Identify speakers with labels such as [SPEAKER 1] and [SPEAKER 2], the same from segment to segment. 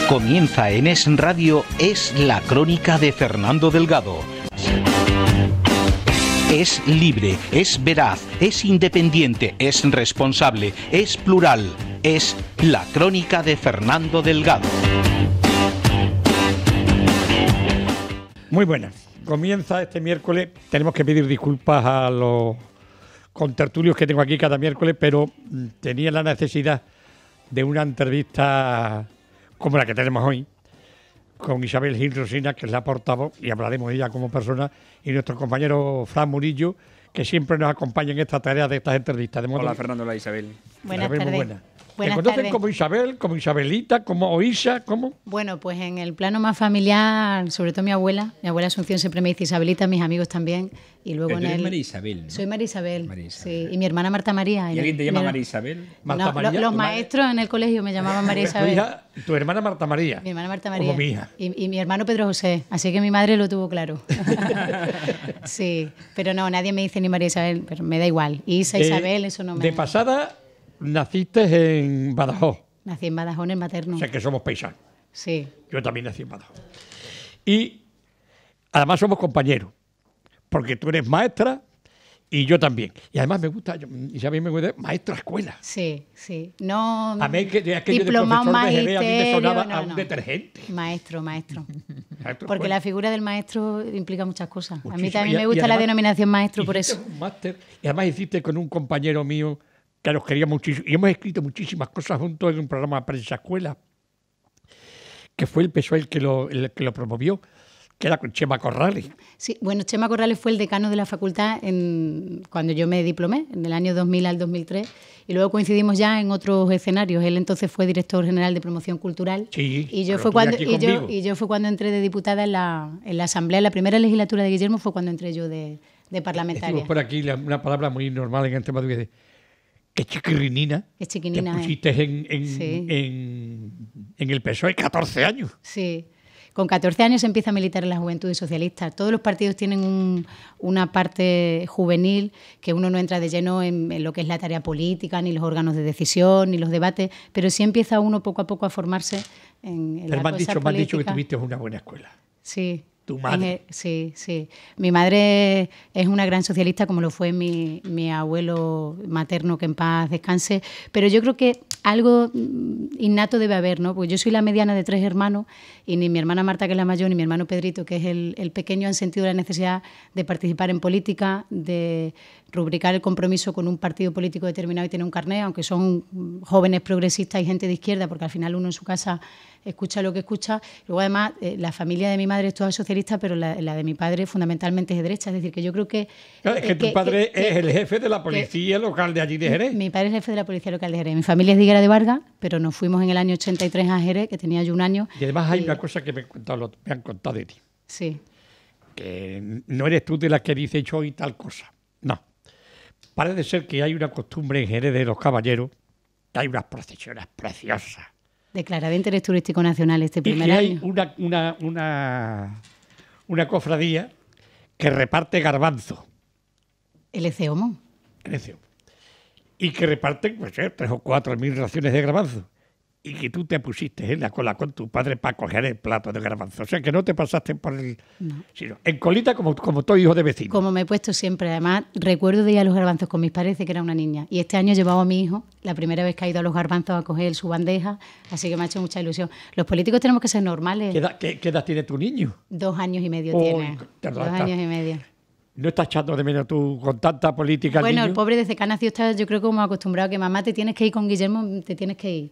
[SPEAKER 1] Comienza en Es Radio, es la crónica de Fernando Delgado. Es libre, es veraz, es independiente, es responsable, es plural. Es la crónica de Fernando Delgado.
[SPEAKER 2] Muy buenas. Comienza este miércoles. Tenemos que pedir disculpas a los contertulios que tengo aquí cada miércoles, pero tenía la necesidad de una entrevista como la que tenemos hoy, con Isabel Gil Rosina, que es la portavoz, y hablaremos de ella como persona, y nuestro compañero Fran Murillo, que siempre nos acompaña en esta tarea de estas entrevistas.
[SPEAKER 3] Hola Fernando, hola Isabel.
[SPEAKER 4] Buenas tardes.
[SPEAKER 2] Buena. ¿Te conocen como Isabel, como Isabelita, como Oisa, cómo?
[SPEAKER 4] Bueno, pues en el plano más familiar, sobre todo mi abuela Asunción siempre me dice Isabelita, mis amigos también. Y luego
[SPEAKER 3] Pero tú eres María Isabel, ¿no?
[SPEAKER 4] Soy María Isabel,
[SPEAKER 3] María Isabel.
[SPEAKER 4] sí. Y mi hermana Marta María.
[SPEAKER 3] ¿Y alguien te llama María Isabel?
[SPEAKER 2] Marta María,
[SPEAKER 4] los maestros en el colegio me llamaban María Isabel.
[SPEAKER 2] Tu hermana Marta María.
[SPEAKER 4] Mi hermana Marta María.
[SPEAKER 2] Como mi hija.
[SPEAKER 4] Y mi hermano Pedro José, así que mi madre lo tuvo claro. Sí, pero no, nadie me dice ni María Isabel, pero me da igual. Isa, Isabel, eso no me...
[SPEAKER 2] De pasada, naciste en Badajoz.
[SPEAKER 4] Nací en Badajoz, en el materno.
[SPEAKER 2] O sea que somos paisanos.
[SPEAKER 4] Sí.
[SPEAKER 2] Yo también nací en Badajoz. Y además somos compañeros, porque tú eres maestra y yo también. Y además me gusta, Isabel me gusta, maestra escuela.
[SPEAKER 4] Sí, sí. No,
[SPEAKER 2] a mí que aquello de
[SPEAKER 4] diplomado
[SPEAKER 2] profesor de GB a mí me
[SPEAKER 4] magisterio,
[SPEAKER 2] sonaba a un detergente.
[SPEAKER 4] Maestro.
[SPEAKER 2] Maestro
[SPEAKER 4] Porque
[SPEAKER 2] escuela.
[SPEAKER 4] la figura del maestro implica muchas cosas.
[SPEAKER 2] Muchísimo.
[SPEAKER 4] A mí también me
[SPEAKER 2] Y
[SPEAKER 4] gusta
[SPEAKER 2] además,
[SPEAKER 4] la denominación maestro por
[SPEAKER 2] hiciste
[SPEAKER 4] eso.
[SPEAKER 2] un máster, y además hiciste con un compañero mío que nos quería muchísimo. Y hemos escrito muchísimas cosas juntos en un programa de prensa escuela, que fue el PSOE el que lo promovió, que era con Chema Corrales.
[SPEAKER 4] Sí, bueno, Chema Corrales fue el decano de la facultad cuando yo me diplomé, en el año 2000 al 2003, y luego coincidimos ya en otros escenarios. Él entonces fue director general de promoción cultural,
[SPEAKER 2] Sí,
[SPEAKER 4] y yo
[SPEAKER 2] pero
[SPEAKER 4] fue
[SPEAKER 2] tú
[SPEAKER 4] cuando cuando entré de diputada en la asamblea, en la primera legislatura de Guillermo fue cuando entré yo de parlamentaria.
[SPEAKER 2] Decimos por aquí una palabra muy normal en el tema de que chiquirrinina.
[SPEAKER 4] Que chiquinina,
[SPEAKER 2] te pusiste
[SPEAKER 4] Sí.
[SPEAKER 2] en el PSOE 14 años.
[SPEAKER 4] Sí. Con 14 años se empieza a militar en la Juventud Socialista. Todos los partidos tienen una parte juvenil que uno no entra de lleno en lo que es la tarea política, ni los órganos de decisión, ni los debates, pero sí empieza uno poco a poco a formarse en
[SPEAKER 2] Pero
[SPEAKER 4] la
[SPEAKER 2] me
[SPEAKER 4] cosa
[SPEAKER 2] han dicho que
[SPEAKER 4] política.
[SPEAKER 2] tuviste una buena escuela.
[SPEAKER 4] Sí.
[SPEAKER 2] Tu madre.
[SPEAKER 4] Sí. Mi madre es una gran socialista, como lo fue mi abuelo materno, que en paz descanse. Pero yo creo que algo innato debe haber, ¿no? Pues yo soy la mediana de 3 hermanos y ni mi hermana Marta, que es la mayor, ni mi hermano Pedrito, que es el pequeño, han sentido la necesidad de participar en política, de rubricar el compromiso con un partido político determinado y tener un carné, aunque son jóvenes progresistas y gente de izquierda, porque al final uno en su casa escucha lo que escucha. Luego, además, la familia de mi madre es toda socialista, pero la de mi padre fundamentalmente es de derecha. Es decir, que yo creo que...
[SPEAKER 2] Claro, es que tu padre es el jefe de la policía local de allí de Jerez.
[SPEAKER 4] Mi padre es el jefe de la policía local de Jerez. Mi familia es de Higuera de Vargas, pero nos fuimos en el año 83 a Jerez, que tenía yo 1 año.
[SPEAKER 2] Y además hay una cosa que me han contado de ti.
[SPEAKER 4] Sí.
[SPEAKER 2] Que no eres tú de las que dice yo y tal cosa. No. Parece ser que hay una costumbre en Jerez de los caballeros, que hay unas procesiones preciosas.
[SPEAKER 4] Declarada de interés turístico nacional este primer
[SPEAKER 2] y que
[SPEAKER 4] año.
[SPEAKER 2] hay una cofradía que reparte garbanzo.
[SPEAKER 4] El Eceomo.
[SPEAKER 2] Y que reparten, pues, 3 o 4 mil raciones de garbanzo. Y que tú te pusiste en la cola con tu padre para coger el plato de garbanzo. O sea, que no te pasaste por el...
[SPEAKER 4] No.
[SPEAKER 2] Sino en colita como todo hijo de vecino.
[SPEAKER 4] Como me he puesto siempre. Además, recuerdo de ir a los garbanzos con mis padres, que era una niña. Y este año he llevado a mi hijo, la primera vez que ha ido a los garbanzos a coger su bandeja, así que me ha hecho mucha ilusión. Los políticos tenemos que ser normales.
[SPEAKER 2] ¿Qué edad tiene tu niño?
[SPEAKER 4] 2 años y medio
[SPEAKER 2] Oh,
[SPEAKER 4] tiene.
[SPEAKER 2] perdón,
[SPEAKER 4] 2 años y medio.
[SPEAKER 2] ¿No estás echando de menos tú con tanta política al
[SPEAKER 4] Bueno, el
[SPEAKER 2] niño?
[SPEAKER 4] pobre desde que ha nacido está, yo creo, como acostumbrado a que mamá te tienes que ir con Guillermo, te tienes que ir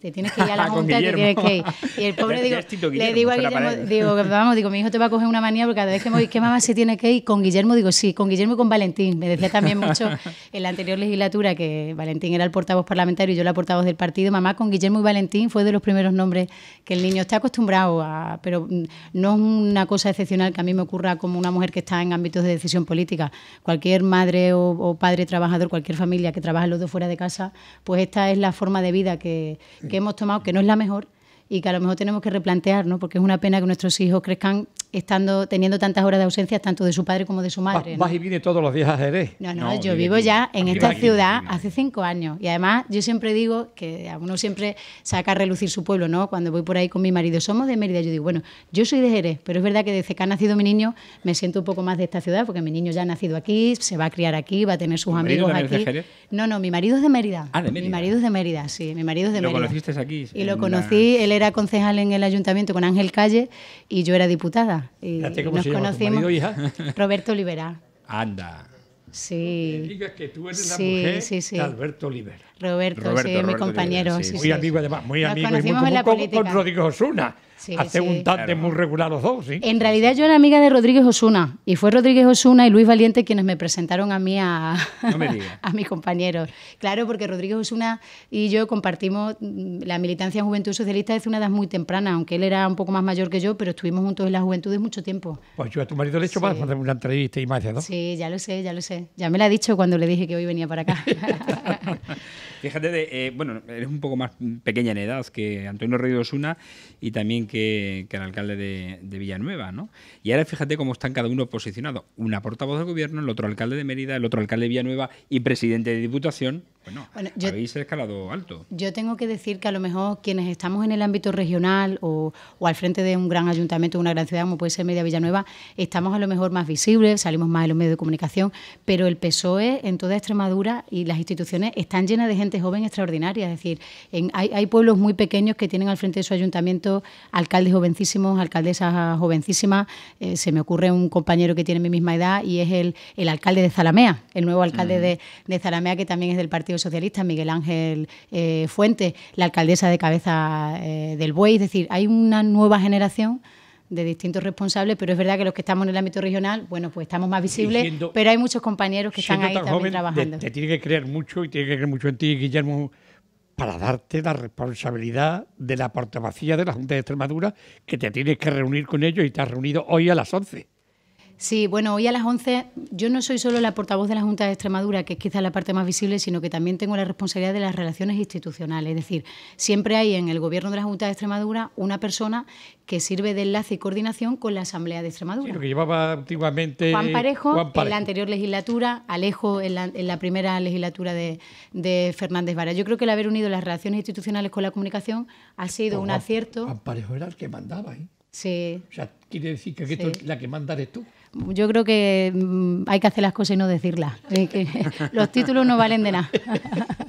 [SPEAKER 4] a la
[SPEAKER 3] Con
[SPEAKER 4] junta, te tienes
[SPEAKER 3] Guillermo.
[SPEAKER 4] que ir. Y el pobre,
[SPEAKER 3] Ya
[SPEAKER 4] digo,
[SPEAKER 3] es Tito
[SPEAKER 4] le
[SPEAKER 3] Guillermo,
[SPEAKER 4] digo a
[SPEAKER 3] será para
[SPEAKER 4] Guillermo, digo, mi hijo te va a coger una manía porque cada vez que me voy, que mamá se tiene que ir con Guillermo, digo, sí, con Guillermo y con Valentín. Me decía también mucho en la anterior legislatura que Valentín era el portavoz parlamentario y yo la portavoz del partido. Mamá, con Guillermo y Valentín fue de los primeros nombres que el niño está acostumbrado a, pero no es una cosa excepcional que a mí me ocurra como una mujer que está en ámbitos de decisión política. Cualquier madre o padre trabajador, cualquier familia que trabaja los dos fuera de casa, pues esta es la forma de vida que hemos tomado, que no es la mejor y que a lo mejor tenemos que replantear, ¿no? Porque es una pena que nuestros hijos crezcan teniendo tantas horas de ausencia, tanto de su padre como de su madre, ¿no?
[SPEAKER 2] Vas y vienes todos los días a Jerez.
[SPEAKER 4] No, yo
[SPEAKER 3] vive
[SPEAKER 4] vivo
[SPEAKER 3] aquí.
[SPEAKER 4] ya en
[SPEAKER 3] Vive
[SPEAKER 4] esta
[SPEAKER 3] aquí,
[SPEAKER 4] ciudad
[SPEAKER 3] vive aquí.
[SPEAKER 4] hace 5 años. Y además, yo siempre digo que a uno siempre saca a relucir su pueblo, ¿no? Cuando voy por ahí con mi marido, somos de Mérida. Yo digo, bueno, yo soy de Jerez, pero es verdad que desde que ha nacido mi niño me siento un poco más de esta ciudad, porque mi niño ya ha nacido aquí, se va a criar aquí, va a tener sus
[SPEAKER 3] ¿Tu marido
[SPEAKER 4] amigos
[SPEAKER 3] también es de
[SPEAKER 4] aquí.
[SPEAKER 3] Jerez?
[SPEAKER 4] No, mi marido es de Mérida.
[SPEAKER 3] Ah, de
[SPEAKER 4] Mi
[SPEAKER 3] Mérida.
[SPEAKER 4] marido es de Mérida, sí. Mi marido es de
[SPEAKER 3] ¿Lo
[SPEAKER 4] Mérida.
[SPEAKER 3] conociste aquí?
[SPEAKER 4] Y lo
[SPEAKER 3] en
[SPEAKER 4] conocí, él era concejal en el ayuntamiento con Ángel Calle y yo era diputada. Y
[SPEAKER 2] Fíjate cómo
[SPEAKER 4] nos
[SPEAKER 2] se llama tu
[SPEAKER 4] conocimos.
[SPEAKER 2] marido, hija.
[SPEAKER 4] Roberto Olivera.
[SPEAKER 3] Anda.
[SPEAKER 4] Sí.
[SPEAKER 2] Digas que tú eres la
[SPEAKER 4] Sí,
[SPEAKER 2] mujer
[SPEAKER 4] sí.
[SPEAKER 2] de Alberto Olivera.
[SPEAKER 4] Roberto, sí, es mi
[SPEAKER 3] Roberto
[SPEAKER 4] compañero.
[SPEAKER 3] Olivera,
[SPEAKER 4] Sí,
[SPEAKER 3] sí.
[SPEAKER 2] Muy
[SPEAKER 4] sí.
[SPEAKER 2] amigo, además, muy
[SPEAKER 4] Nos
[SPEAKER 2] amigo y muy
[SPEAKER 4] conocimos en la
[SPEAKER 2] común con
[SPEAKER 4] política.
[SPEAKER 2] Rodrigo Osuna.
[SPEAKER 4] Sí,
[SPEAKER 2] Hace
[SPEAKER 4] sí.
[SPEAKER 2] un tándem
[SPEAKER 3] Claro.
[SPEAKER 2] muy regular los dos, ¿sí?
[SPEAKER 4] En realidad yo era amiga de Rodríguez Osuna y fue Rodríguez Osuna y Luis Valiente quienes me presentaron a mí
[SPEAKER 3] No me digas.
[SPEAKER 4] a mis compañeros. Claro, porque Rodríguez Osuna y yo compartimos la militancia en Juventud Socialista desde una edad muy temprana, aunque él era un poco más mayor que yo, pero estuvimos juntos en la juventud mucho tiempo.
[SPEAKER 2] Pues yo a tu marido le he hecho
[SPEAKER 4] Sí.
[SPEAKER 2] más hacer una entrevista y más de dos.
[SPEAKER 4] Sí, ya lo sé. Ya me lo ha dicho cuando le dije que hoy venía para acá.
[SPEAKER 3] Fíjate, bueno, eres un poco más pequeña en edad que Antonio Reyes Osuna y también que el alcalde de Villanueva, ¿no? Y ahora fíjate cómo están cada uno posicionados. Una portavoz del gobierno, el otro alcalde de Mérida, el otro alcalde de Villanueva y presidente de Diputación. Bueno,
[SPEAKER 4] Yo-
[SPEAKER 3] habéis escalado alto.
[SPEAKER 4] Yo tengo que decir que a lo mejor quienes estamos en el ámbito regional o al frente de un gran ayuntamiento, una gran ciudad como puede ser Mérida Villanueva, estamos a lo mejor más visibles, salimos más en los medios de comunicación, pero el PSOE en toda Extremadura y las instituciones están llenas de gente joven extraordinaria. Es decir, hay pueblos muy pequeños que tienen al frente de su ayuntamiento alcaldes jovencísimos, alcaldesas jovencísimas. Se me ocurre un compañero que tiene mi misma edad y es el alcalde de Zalamea, el nuevo alcalde de Zalamea, que también es del Partido Socialista, Miguel Ángel Fuentes, la alcaldesa de Cabeza del Buey. Es decir, hay una nueva generación de distintos responsables, pero es verdad que los que estamos en el ámbito regional, bueno, pues estamos más visibles,
[SPEAKER 2] siendo-
[SPEAKER 4] pero hay muchos compañeros que están
[SPEAKER 2] Siendo
[SPEAKER 4] ahí
[SPEAKER 2] tan
[SPEAKER 4] también
[SPEAKER 2] joven,
[SPEAKER 4] trabajando.
[SPEAKER 2] te tiene que creer mucho y tiene que creer mucho en ti, Guillermo, para darte la responsabilidad de la portavocía de la Junta de Extremadura, que te tienes que reunir con ellos y te has reunido hoy a las 11.
[SPEAKER 4] Sí, bueno, hoy a las 11 yo no soy solo la portavoz de la Junta de Extremadura, que es quizá la parte más visible, sino que también tengo la responsabilidad de las relaciones institucionales. Es decir, siempre hay en el gobierno de la Junta de Extremadura una persona que sirve de enlace y coordinación con la Asamblea de
[SPEAKER 2] Sí,
[SPEAKER 4] Extremadura.
[SPEAKER 2] lo que llevaba antiguamente
[SPEAKER 4] Juan Parejo,
[SPEAKER 2] Juan Parejo.
[SPEAKER 4] en la anterior legislatura, Alejo en la primera legislatura de Fernández Vara. Yo creo que el haber unido las relaciones institucionales con la comunicación ha sido un
[SPEAKER 2] Juan-
[SPEAKER 4] acierto.
[SPEAKER 2] Juan Parejo era el que mandaba, ¿eh?
[SPEAKER 4] Sí.
[SPEAKER 2] O sea, quiere decir que
[SPEAKER 4] Sí.
[SPEAKER 2] la que manda eres tú.
[SPEAKER 4] Yo creo que hay que hacer las cosas y no decirlas. Que los títulos no valen de nada.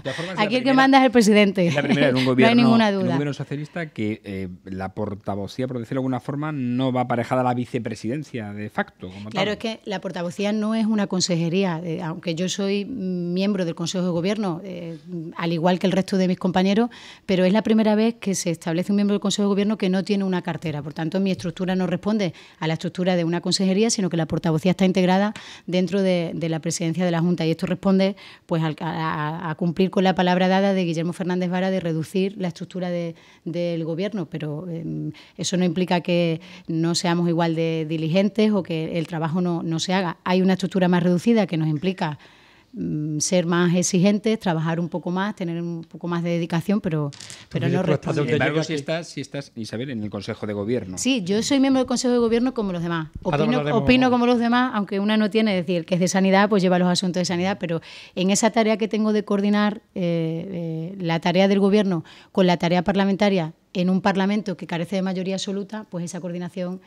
[SPEAKER 3] todas formas, la
[SPEAKER 4] Aquí el que
[SPEAKER 3] primera-
[SPEAKER 4] manda es el presidente.
[SPEAKER 3] Es la primera en un
[SPEAKER 4] no
[SPEAKER 3] gobierno,
[SPEAKER 4] hay ninguna
[SPEAKER 3] en un
[SPEAKER 4] duda.
[SPEAKER 3] gobierno socialista que la portavocía, por decirlo de alguna forma, no va aparejada a la vicepresidencia de facto. Como
[SPEAKER 4] Claro,
[SPEAKER 3] tal.
[SPEAKER 4] es que la portavocía no es una consejería. Aunque yo soy miembro del Consejo de Gobierno, al igual que el resto de mis compañeros, pero es la primera vez que se establece un miembro del Consejo de Gobierno que no tiene una cartera. Por tanto, mi estructura no responde a la estructura de una consejería, sino que la portavocía está integrada dentro de la presidencia de la Junta. Y esto responde pues a cumplir con la palabra dada de Guillermo Fernández Vara de reducir la estructura del Gobierno. Pero eso no implica que no seamos igual de diligentes o que el trabajo no se haga. Hay una estructura más reducida que nos implica ser más exigentes, trabajar un poco más, tener un poco más de dedicación, pero
[SPEAKER 2] Porque
[SPEAKER 4] no
[SPEAKER 2] tú estás
[SPEAKER 4] responde.
[SPEAKER 3] Sin
[SPEAKER 2] donde
[SPEAKER 3] embargo,
[SPEAKER 2] llega
[SPEAKER 3] si estás, Isabel, en el Consejo de Gobierno.
[SPEAKER 4] Sí, yo soy miembro del Consejo de Gobierno como los demás.
[SPEAKER 2] Ahora hablaremos.
[SPEAKER 4] Opino como los demás, aunque una no tiene, es decir, que es de sanidad, pues lleva los asuntos de sanidad, pero en esa tarea que tengo de coordinar la tarea del Gobierno con la tarea parlamentaria en un Parlamento que carece de mayoría absoluta, pues esa coordinación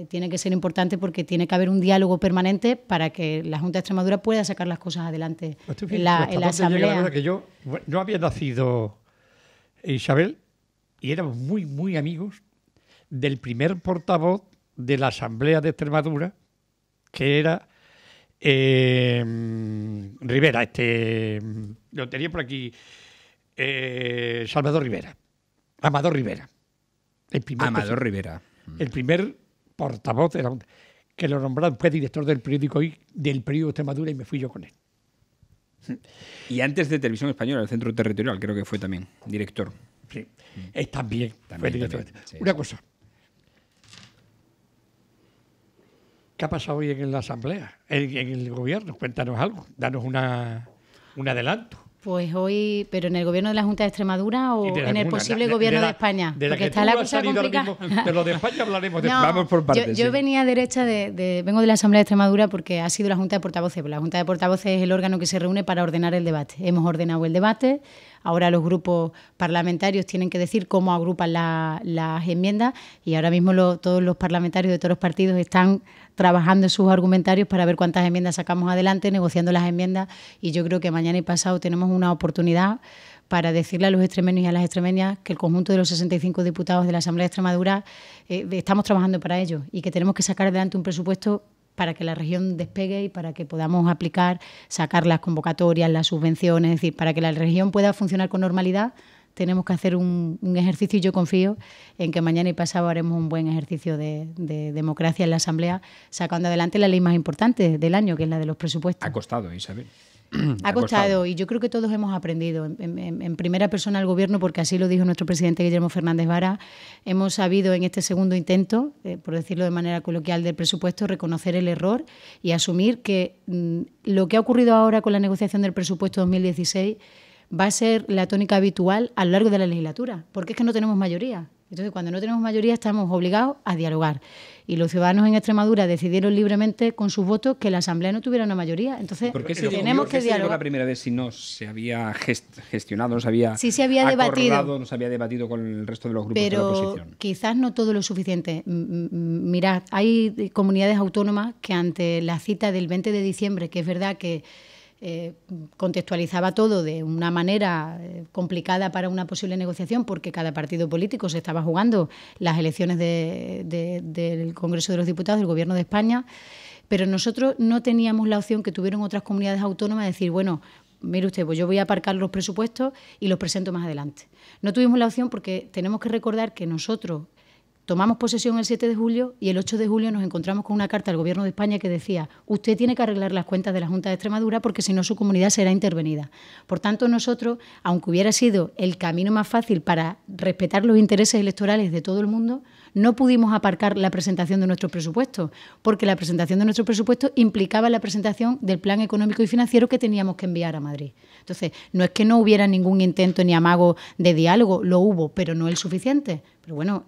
[SPEAKER 4] tiene que ser importante porque tiene que haber un diálogo permanente para que la Junta de Extremadura pueda sacar las cosas adelante
[SPEAKER 2] Pues tú
[SPEAKER 4] en la
[SPEAKER 2] fíjate, hasta dónde llega la
[SPEAKER 4] Asamblea.
[SPEAKER 2] cosa que yo no había nacido Isabel y éramos muy, muy amigos del primer portavoz de la Asamblea de Extremadura, que era Rivera, lo tenía por aquí, Salvador Rivera, Amador Rivera.
[SPEAKER 3] Amador Rivera.
[SPEAKER 2] El primer portavoz de la Junta, que lo nombraron, fue director del periódico del periódico Extremadura, y me fui yo con él.
[SPEAKER 3] Y antes de Televisión Española, el Centro Territorial, creo que fue también director.
[SPEAKER 2] Sí, también fue director.
[SPEAKER 3] Sí.
[SPEAKER 2] Una cosa. ¿Qué ha pasado hoy en la Asamblea, en el Gobierno? Cuéntanos algo, danos un adelanto.
[SPEAKER 4] Pues hoy, pero en el gobierno de la Junta de Extremadura o en el posible gobierno de España.
[SPEAKER 2] De la
[SPEAKER 4] porque
[SPEAKER 2] que
[SPEAKER 4] está
[SPEAKER 2] tú
[SPEAKER 4] la
[SPEAKER 2] has
[SPEAKER 4] cosa
[SPEAKER 2] salido ahora
[SPEAKER 4] complicada.
[SPEAKER 2] mismo, de lo de España hablaremos después.
[SPEAKER 3] Vamos por partes.
[SPEAKER 4] Yo venía derecha vengo de la Asamblea de Extremadura porque ha sido la Junta de Portavoces. La Junta de Portavoces es el órgano que se reúne para ordenar el debate. Hemos ordenado el debate. Ahora los grupos parlamentarios tienen que decir cómo agrupan las enmiendas, y ahora mismo todos los parlamentarios de todos los partidos están trabajando en sus argumentarios para ver cuántas enmiendas sacamos adelante, negociando las enmiendas, y yo creo que mañana y pasado tenemos una oportunidad para decirle a los extremeños y a las extremeñas que el conjunto de los 65 diputados de la Asamblea de Extremadura estamos trabajando para ello, y que tenemos que sacar adelante un presupuesto para que la región despegue y para que podamos sacar las convocatorias, las subvenciones, es decir, para que la región pueda funcionar con normalidad. Tenemos que hacer un ejercicio, y yo confío en que mañana y pasado haremos un buen ejercicio de democracia en la Asamblea, sacando adelante la ley más importante del año, que es la de los presupuestos.
[SPEAKER 3] Ha costado, Isabel.
[SPEAKER 4] Ha costado, y yo creo que todos hemos aprendido en primera persona el Gobierno, porque así lo dijo nuestro presidente Guillermo Fernández Vara. Hemos sabido en este segundo intento, por decirlo de manera coloquial, del presupuesto, reconocer el error y asumir que lo que ha ocurrido ahora con la negociación del presupuesto 2016 va a ser la tónica habitual a lo largo de la legislatura, porque es que no tenemos mayoría. Entonces, cuando no tenemos mayoría, estamos obligados a dialogar. Y los ciudadanos en Extremadura decidieron libremente con sus votos que la Asamblea no tuviera una mayoría. Entonces, tenemos que dialogar.
[SPEAKER 3] La primera vez, si no se había gestionado, no se había,
[SPEAKER 4] sí se había debatido,
[SPEAKER 3] no se había debatido con el resto de los grupos de la oposición.
[SPEAKER 4] Pero quizás no todo lo suficiente. Mirad, hay comunidades autónomas que ante la cita del 20 de diciembre, que es verdad que contextualizaba todo de una manera complicada para una posible negociación, porque cada partido político se estaba jugando las elecciones del Congreso de los Diputados del Gobierno de España, pero nosotros no teníamos la opción que tuvieron otras comunidades autónomas de decir, bueno, mire usted, pues yo voy a aparcar los presupuestos y los presento más adelante. No tuvimos la opción porque tenemos que recordar que nosotros tomamos posesión el 7 de julio y el 8 de julio nos encontramos con una carta del Gobierno de España que decía: usted tiene que arreglar las cuentas de la Junta de Extremadura porque si no su comunidad será intervenida. Por tanto, nosotros, aunque hubiera sido el camino más fácil para respetar los intereses electorales de todo el mundo, no pudimos aparcar la presentación de nuestro presupuesto, porque la presentación de nuestro presupuesto implicaba la presentación del plan económico y financiero que teníamos que enviar a Madrid. Entonces, no es que no hubiera ningún intento ni amago de diálogo, lo hubo, pero no el suficiente. Pero bueno,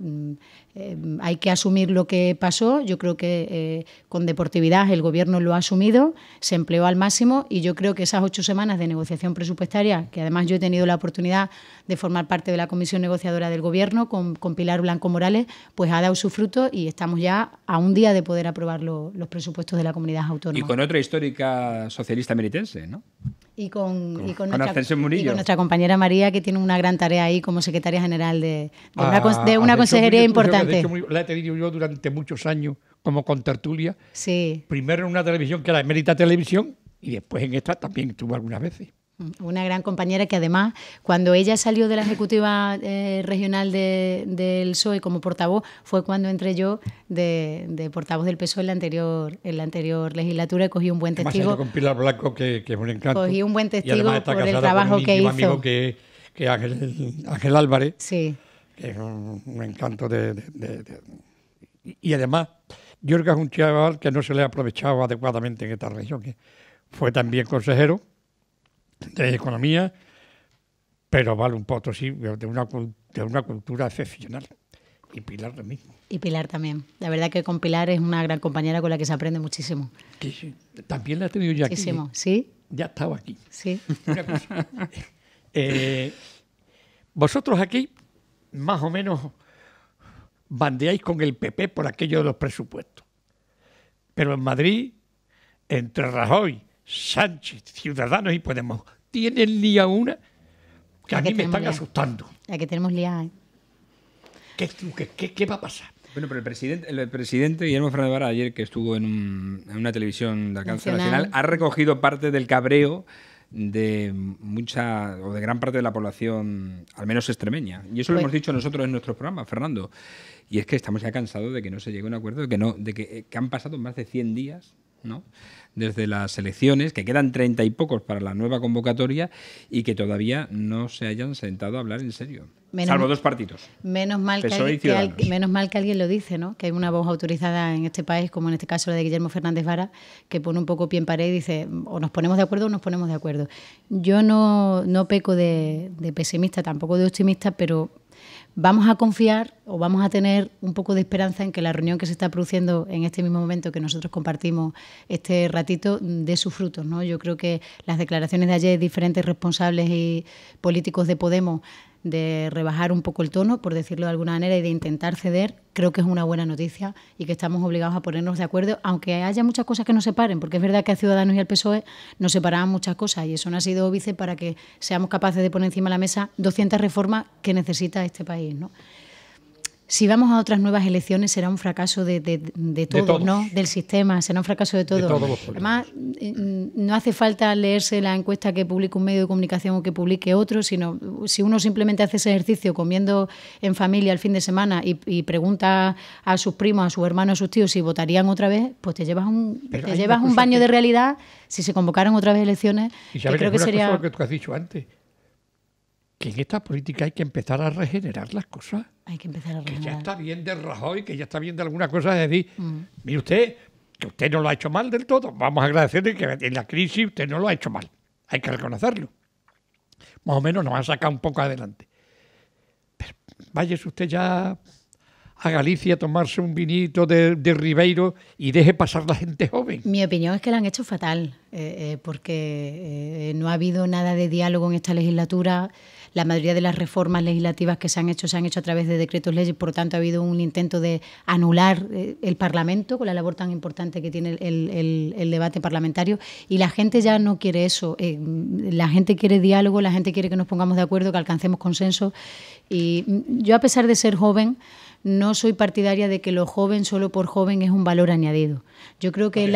[SPEAKER 4] hay que asumir lo que pasó. Yo creo que con deportividad el Gobierno lo ha asumido, se empleó al máximo, y yo creo que esas 8 semanas de negociación presupuestaria, que además yo he tenido la oportunidad de formar parte de la comisión negociadora del Gobierno con Pilar Blanco Morales, pues ha dado su fruto y estamos ya a un día de poder aprobar los presupuestos de la comunidad autónoma.
[SPEAKER 3] Y con otra histórica socialista meritense, ¿no?
[SPEAKER 4] Y con
[SPEAKER 3] nuestra
[SPEAKER 4] compañera María, que tiene una gran tarea ahí como secretaria general de una consejería importante.
[SPEAKER 2] La he tenido yo durante muchos años como contertulia.
[SPEAKER 4] Sí.
[SPEAKER 2] Primero en una televisión que era Emérita Televisión, y después en esta también estuvo algunas veces.
[SPEAKER 4] Una gran compañera que además, cuando ella salió de la ejecutiva regional del PSOE como portavoz, fue cuando entré yo de portavoz del PSOE en la anterior legislatura, y cogí un buen testigo.
[SPEAKER 2] Además, con Pilar Blanco, que es un encanto.
[SPEAKER 4] Cogí un buen testigo por el trabajo que hizo.
[SPEAKER 2] Amigo que Ángel Álvarez,
[SPEAKER 4] sí,
[SPEAKER 2] que es un encanto y además, Yorga es un chaval que no se le ha aprovechado adecuadamente en esta región, que fue también consejero de Economía, pero vale un Potosí de una cultura excepcional. Y Pilar lo mismo.
[SPEAKER 4] Y Pilar también. La verdad que con Pilar es una gran compañera con la que se aprende muchísimo.
[SPEAKER 2] Sí. También la he tenido yo aquí.
[SPEAKER 4] Muchísimo, ¿sí?
[SPEAKER 2] Ya estaba aquí.
[SPEAKER 4] Sí.
[SPEAKER 2] Una cosa. Vosotros aquí, más o menos, bandeáis con el PP por aquello de los presupuestos. Pero en Madrid, entre Rajoy, Sánchez, Ciudadanos y Podemos, tienen lía una que a mí me están asustando.
[SPEAKER 4] La que tenemos liada, ¿eh?
[SPEAKER 2] ¿Qué va a pasar?
[SPEAKER 3] Bueno, pero el presidente Guillermo Fernández Vara, ayer que estuvo en una televisión de alcance nacional, ha recogido parte del cabreo de mucha o de gran parte de la población, al menos extremeña. Y eso lo hemos dicho nosotros en nuestro programa, Fernando. Y es que estamos ya cansados de que no se llegue a un acuerdo, de que han pasado más de 100 días, ¿no?, desde las elecciones, que quedan 30 y pocos para la nueva convocatoria y que todavía no se hayan sentado a hablar en serio. Salvo dos partidos.
[SPEAKER 4] Menos mal que alguien lo dice, ¿no? Que hay una voz autorizada en este país, como en este caso la de Guillermo Fernández Vara, que pone un poco pie en pared y dice, o nos ponemos de acuerdo o nos ponemos de acuerdo. Yo no peco de pesimista, tampoco de optimista, pero vamos a confiar o vamos a tener un poco de esperanza en que la reunión que se está produciendo en este mismo momento que nosotros compartimos este ratito dé sus frutos, ¿no? Yo creo que las declaraciones de ayer, diferentes responsables y políticos de Podemos, de rebajar un poco el tono, por decirlo de alguna manera, y de intentar ceder, creo que es una buena noticia y que estamos obligados a ponernos de acuerdo, aunque haya muchas cosas que nos separen, porque es verdad que a Ciudadanos y al PSOE nos separaban muchas cosas y eso no ha sido óbice para que seamos capaces de poner encima de la mesa 200 reformas que necesita este país, ¿no? Si vamos a otras nuevas elecciones será un fracaso de todos, ¿no? Del sistema, será un fracaso de todos. Además, no hace falta leerse la encuesta que publique un medio de comunicación o que publique otro, sino si uno simplemente hace ese ejercicio comiendo en familia el fin de semana y pregunta a sus primos, a sus hermanos, a sus tíos si votarían otra vez, pues te llevas un baño de realidad si se convocaran otra vez elecciones.
[SPEAKER 2] Y sabes que creo que sería lo que tú has dicho antes, que en esta política hay que empezar a regenerar las cosas.
[SPEAKER 4] Hay que empezar a regenerar.
[SPEAKER 2] Que ya está bien de Rajoy, que ya está bien de alguna cosa, es decir, mire usted, que usted no lo ha hecho mal del todo. Vamos a agradecerle que en la crisis usted no lo ha hecho mal. Hay que reconocerlo. Más o menos nos ha sacado un poco adelante. Pero váyase usted ya a Galicia a tomarse un vinito de Ribeiro y deje pasar la gente joven.
[SPEAKER 4] Mi opinión es que la han hecho fatal, porque no ha habido nada de diálogo en esta legislatura. La mayoría de las reformas legislativas que se han hecho a través de decretos leyes, por lo tanto ha habido un intento de anular el Parlamento con la labor tan importante que tiene el debate parlamentario, y la gente ya no quiere eso. La gente quiere diálogo, la gente quiere que nos pongamos de acuerdo, que alcancemos consenso, y yo, a pesar de ser joven, no soy partidaria de que lo joven solo por joven es un valor añadido. Yo creo que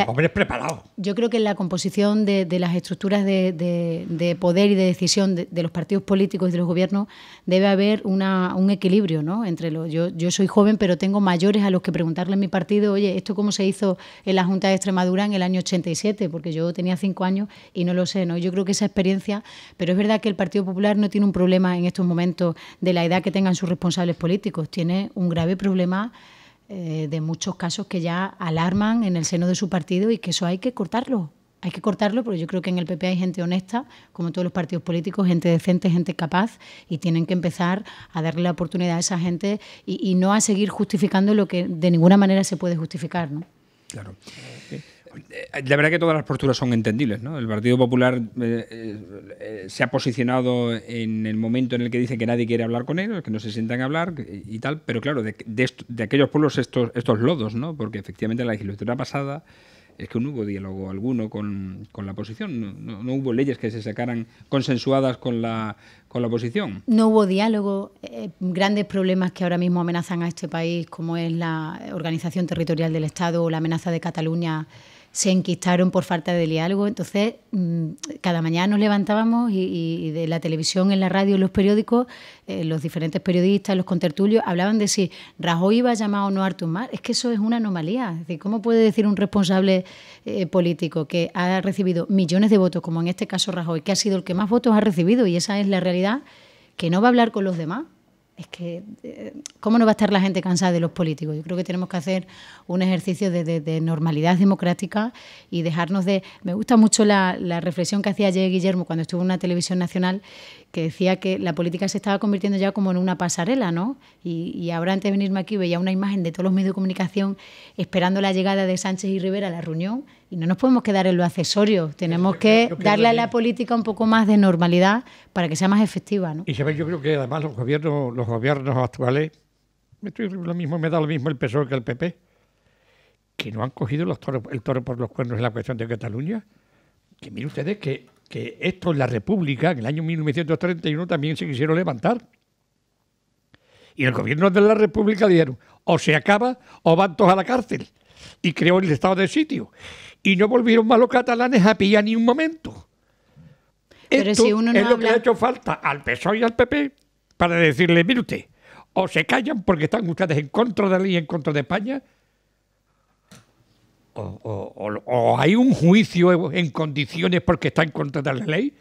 [SPEAKER 4] Yo creo que en la composición de las estructuras de poder y de decisión de los partidos políticos y de los gobiernos debe haber un equilibrio, ¿no? Entre yo soy joven, pero tengo mayores a los que preguntarle en mi partido, oye, ¿esto cómo se hizo en la Junta de Extremadura en el año 87? Porque yo tenía 5 años y no lo sé, ¿no? Yo creo que esa experiencia, pero es verdad que el Partido Popular no tiene un problema en estos momentos de la edad que tengan sus responsables políticos, tiene un grave problema de muchos casos que ya alarman en el seno de su partido, y que eso hay que cortarlo. Hay que cortarlo, porque yo creo que en el PP hay gente honesta, como todos los partidos políticos, gente decente, gente capaz, y tienen que empezar a darle la oportunidad a esa gente y no a seguir justificando lo que de ninguna manera se puede justificar, ¿no?
[SPEAKER 3] Claro. La verdad que todas las posturas son entendibles, ¿no? El Partido Popular se ha posicionado en el momento en el que dice que nadie quiere hablar con ellos, que no se sientan a hablar y tal, pero claro, de aquellos pueblos estos lodos, ¿no? Porque efectivamente en la legislatura pasada es que no hubo diálogo alguno con la oposición, no hubo leyes que se sacaran consensuadas con la oposición.
[SPEAKER 4] No hubo diálogo, grandes problemas que ahora mismo amenazan a este país, como es la organización territorial del Estado o la amenaza de Cataluña, se enquistaron por falta de diálogo. Entonces, cada mañana nos levantábamos y de la televisión, en la radio, en los periódicos, los diferentes periodistas, los contertulios, hablaban de si Rajoy iba a llamar o no a Artur Mas. Es que eso es una anomalía. Es decir, ¿cómo puede decir un responsable político que ha recibido millones de votos, como en este caso Rajoy, que ha sido el que más votos ha recibido, y esa es la realidad, que no va a hablar con los demás? Es que, ¿cómo no va a estar la gente cansada de los políticos? Yo creo que tenemos que hacer un ejercicio de normalidad democrática y dejarnos de... Me gusta mucho la reflexión que hacía ayer Guillermo cuando estuvo en una televisión nacional, que decía que la política se estaba convirtiendo ya como en una pasarela, ¿no? Y ahora, antes de venirme aquí, veía una imagen de todos los medios de comunicación esperando la llegada de Sánchez y Rivera a la reunión, y no nos podemos quedar en lo accesorio. Tenemos que darle a la política un poco más de normalidad para que sea más efectiva, ¿no?
[SPEAKER 2] Y sabéis, yo creo que además los gobiernos actuales, me da lo mismo el PSOE que el PP, que no han cogido el toro por los cuernos en la cuestión de Cataluña. Que miren ustedes que esto en la República, en el año 1931, también se quisieron levantar. Y el gobierno de la República dijeron, o se acaba o van todos a la cárcel. Y creó el estado de sitio. Y no volvieron más los catalanes a pillar ni un momento.
[SPEAKER 4] Pero
[SPEAKER 2] Esto
[SPEAKER 4] si uno no
[SPEAKER 2] es lo que le
[SPEAKER 4] habla-
[SPEAKER 2] ha hecho falta al PSOE y al PP para decirle, mire usted, o se callan porque están ustedes en contra de la ley y en contra de España, o hay un juicio en condiciones porque está en contra de la ley.